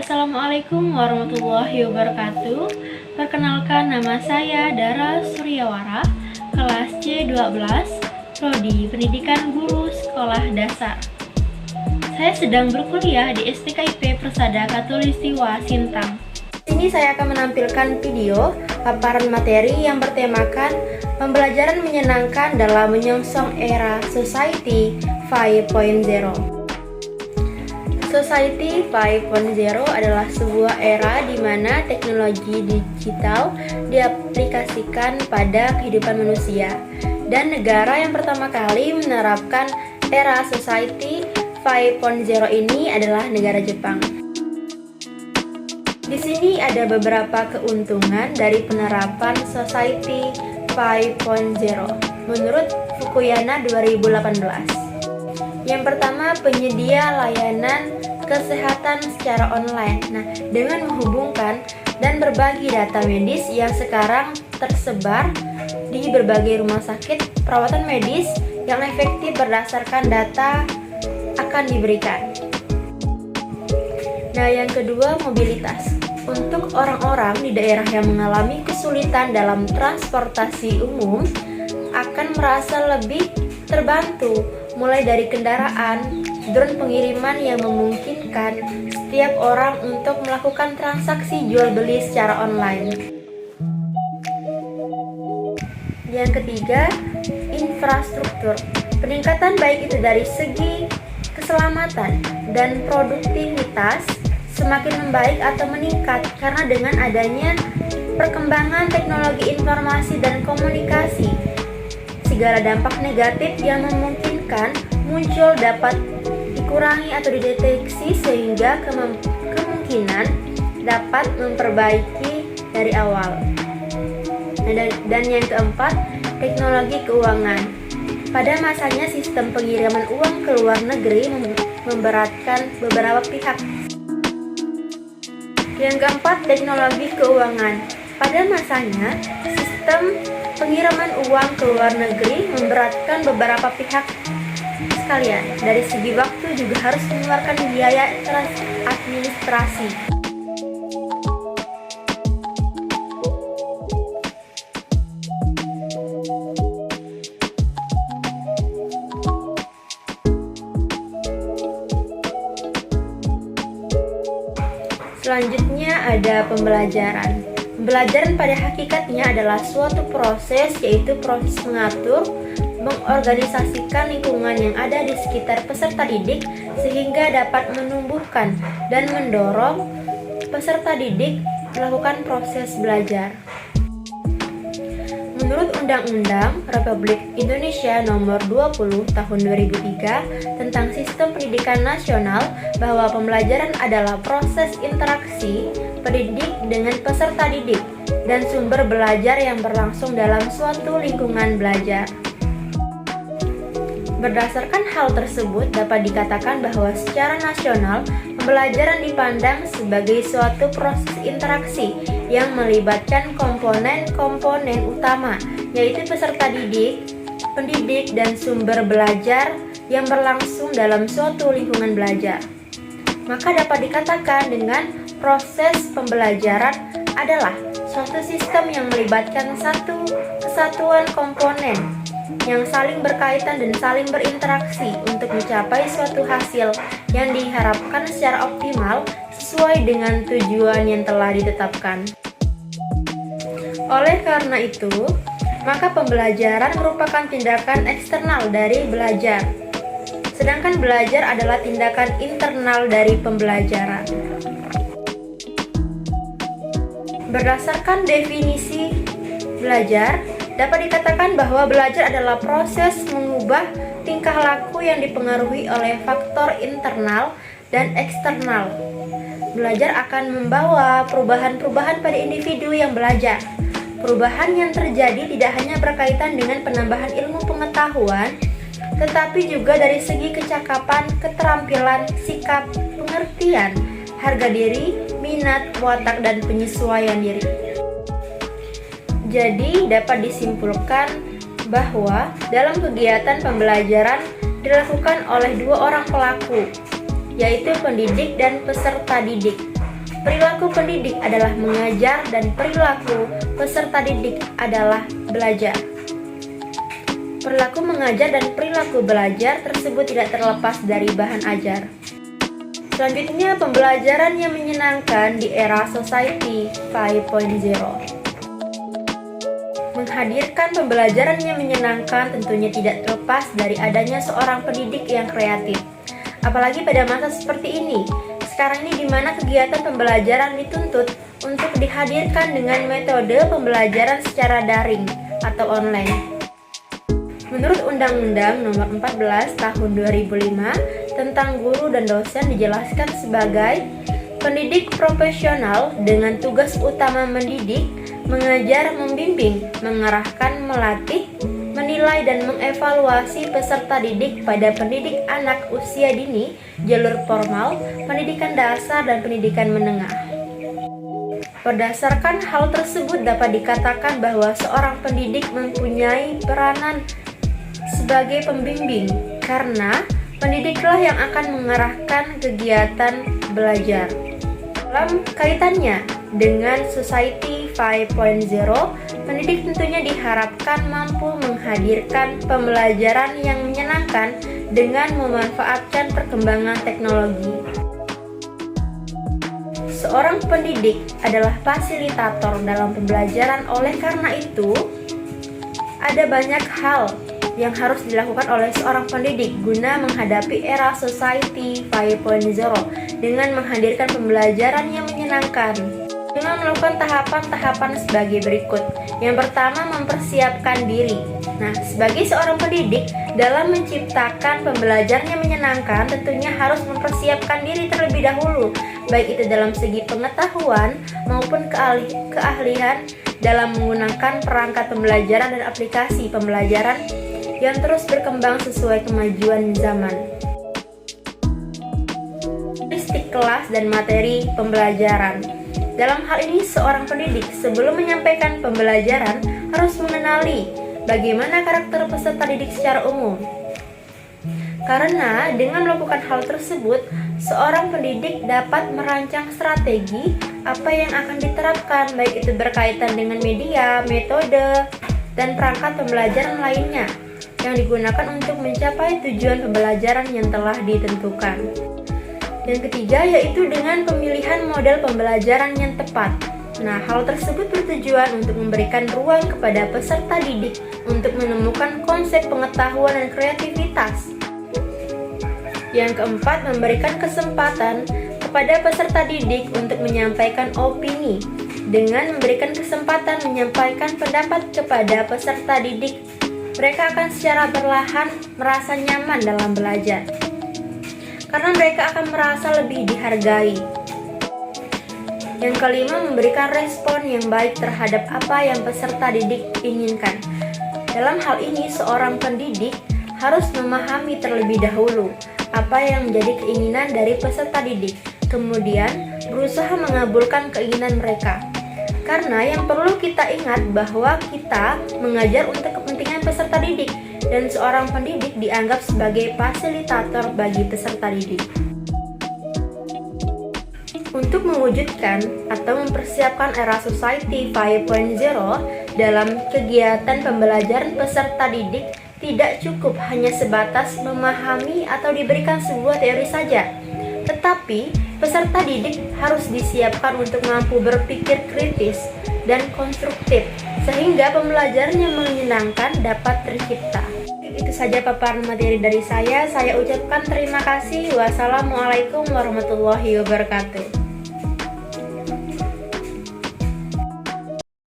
Assalamualaikum warahmatullahi wabarakatuh. Perkenalkan, nama saya Dara Suryawara, kelas C12, Prodi Pendidikan Guru Sekolah Dasar. Saya sedang berkuliah di STKIP Persada Katulistiwa Sintang. Di sini saya akan menampilkan video paparan materi yang bertemakan pembelajaran menyenangkan dalam menyongsong era Society 5.0. Society 5.0 adalah sebuah era di mana teknologi digital diaplikasikan pada kehidupan manusia, dan negara yang pertama kali menerapkan era Society 5.0 ini adalah negara Jepang. Di sini ada beberapa keuntungan dari penerapan Society 5.0 menurut Fukuyama 2018. Yang pertama, penyedia layanan kesehatan secara online. Nah, dengan menghubungkan dan berbagi data medis yang sekarang tersebar di berbagai rumah sakit, perawatan medis yang efektif berdasarkan data akan diberikan. Nah, yang kedua, mobilitas. Untuk orang-orang di daerah yang mengalami kesulitan dalam transportasi umum akan merasa lebih terbantu, mulai dari kendaraan, drone pengiriman yang memungkinkan setiap orang untuk melakukan transaksi jual beli secara online. Yang ketiga, infrastruktur. Peningkatan baik itu dari segi keselamatan dan produktivitas semakin membaik atau meningkat karena dengan adanya perkembangan teknologi informasi dan komunikasi, segala dampak negatif yang memungkinkan muncul dapat dikurangi atau dideteksi sehingga kemungkinan dapat memperbaiki dari awal. Dan yang keempat, teknologi keuangan. Pada masanya sistem pengiriman uang ke luar negeri memberatkan beberapa pihak. Yang keempat, teknologi keuangan. Pada masanya sistem pengiriman uang ke luar negeri memberatkan beberapa pihak sekalian. Dari segi waktu juga harus mengeluarkan biaya administrasi. Selanjutnya ada pembelajaran. Pembelajaran pada hakikatnya adalah suatu proses, yaitu proses mengatur, mengorganisasikan lingkungan yang ada di sekitar peserta didik sehingga dapat menumbuhkan dan mendorong peserta didik melakukan proses belajar. Menurut Undang-Undang Republik Indonesia Nomor 20 Tahun 2003 tentang Sistem Pendidikan Nasional, bahwa pembelajaran adalah proses interaksi pendidik dengan peserta didik dan sumber belajar yang berlangsung dalam suatu lingkungan belajar. Berdasarkan hal tersebut, dapat dikatakan bahwa secara nasional, pembelajaran dipandang sebagai suatu proses interaksi yang melibatkan komponen-komponen utama, yaitu peserta didik, pendidik, dan sumber belajar yang berlangsung dalam suatu lingkungan belajar. Maka dapat dikatakan dengan proses pembelajaran adalah suatu sistem yang melibatkan satu kesatuan komponen yang saling berkaitan dan saling berinteraksi untuk mencapai suatu hasil yang diharapkan secara optimal sesuai dengan tujuan yang telah ditetapkan. Oleh karena itu, maka pembelajaran merupakan tindakan eksternal dari belajar, sedangkan belajar adalah tindakan internal dari pembelajaran. Berdasarkan definisi belajar, dapat dikatakan bahwa belajar adalah proses mengubah tingkah laku yang dipengaruhi oleh faktor internal dan eksternal. Belajar akan membawa perubahan-perubahan pada individu yang belajar. Perubahan yang terjadi tidak hanya berkaitan dengan penambahan ilmu pengetahuan, tetapi juga dari segi kecakapan, keterampilan, sikap, pengertian, harga diri, minat, watak, dan penyesuaian diri. Jadi dapat disimpulkan bahwa dalam kegiatan pembelajaran dilakukan oleh dua orang pelaku, yaitu pendidik dan peserta didik. perilaku pendidik adalah mengajar dan perilaku peserta didik adalah belajar. Perilaku mengajar dan perilaku belajar tersebut tidak terlepas dari bahan ajar. Selanjutnya, pembelajaran yang menyenangkan di era Society 5.0. Menghadirkan pembelajaran yang menyenangkan tentunya tidak terlepas dari adanya seorang pendidik yang kreatif. Apalagi pada masa seperti ini, sekarang ini di mana kegiatan pembelajaran dituntut untuk dihadirkan dengan metode pembelajaran secara daring atau online. Menurut Undang-Undang Nomor 14 Tahun 2005 tentang guru dan dosen dijelaskan sebagai pendidik profesional dengan tugas utama mendidik, mengajar, membimbing, mengarahkan, melatih, menilai dan mengevaluasi peserta didik pada pendidik anak usia dini, jalur formal, pendidikan dasar dan pendidikan menengah. Berdasarkan hal tersebut dapat dikatakan bahwa seorang pendidik mempunyai peranan sebagai pembimbing karena pendidiklah yang akan mengarahkan kegiatan belajar. Dalam kaitannya dengan Society 5.0, pendidik tentunya diharapkan mampu menghadirkan pembelajaran yang menyenangkan dengan memanfaatkan perkembangan teknologi. Seorang pendidik adalah fasilitator dalam pembelajaran, oleh karena itu, ada banyak hal yang harus dilakukan oleh seorang pendidik guna menghadapi era Society 5.0 dengan menghadirkan pembelajaran yang menyenangkan. Dengan melakukan tahapan-tahapan sebagai berikut. Yang pertama, mempersiapkan diri. Nah, sebagai seorang pendidik, dalam menciptakan pembelajaran yang menyenangkan, tentunya harus mempersiapkan diri terlebih dahulu, baik itu dalam segi pengetahuan maupun keahlian dalam menggunakan perangkat pembelajaran dan aplikasi pembelajaran yang terus berkembang sesuai kemajuan zaman. Karakteristik kelas dan materi pembelajaran. Dalam hal ini, seorang pendidik sebelum menyampaikan pembelajaran harus mengenali bagaimana karakter peserta didik secara umum. Karena dengan melakukan hal tersebut, seorang pendidik dapat merancang strategi apa yang akan diterapkan, baik itu berkaitan dengan media, metode, dan perangkat pembelajaran lainnya yang digunakan untuk mencapai tujuan pembelajaran yang telah ditentukan. Yang ketiga yaitu dengan pemilihan model pembelajaran yang tepat. Nah, hal tersebut bertujuan untuk memberikan ruang kepada peserta didik untuk menemukan konsep pengetahuan dan kreativitas. Yang keempat, memberikan kesempatan kepada peserta didik untuk menyampaikan opini. Dengan memberikan kesempatan menyampaikan pendapat kepada peserta didik, mereka akan secara perlahan merasa nyaman dalam belajar, karena mereka akan merasa lebih dihargai. Yang kelima, memberikan respon yang baik terhadap apa yang peserta didik inginkan. Dalam hal ini, seorang pendidik harus memahami terlebih dahulu apa yang menjadi keinginan dari peserta didik, kemudian berusaha mengabulkan keinginan mereka. Karena yang perlu kita ingat bahwa kita mengajar untuk kepentingan peserta didik, dan seorang pendidik dianggap sebagai fasilitator bagi peserta didik. Untuk mewujudkan atau mempersiapkan era Society 5.0 dalam kegiatan pembelajaran peserta didik, tidak cukup hanya sebatas memahami atau diberikan sebuah teori saja, tetapi peserta didik harus disiapkan untuk mampu berpikir kritis dan konstruktif, sehingga pembelajaran yang menyenangkan dapat tercipta. Itu saja paparan materi dari saya. Saya ucapkan terima kasih. Wassalamualaikum warahmatullahi wabarakatuh.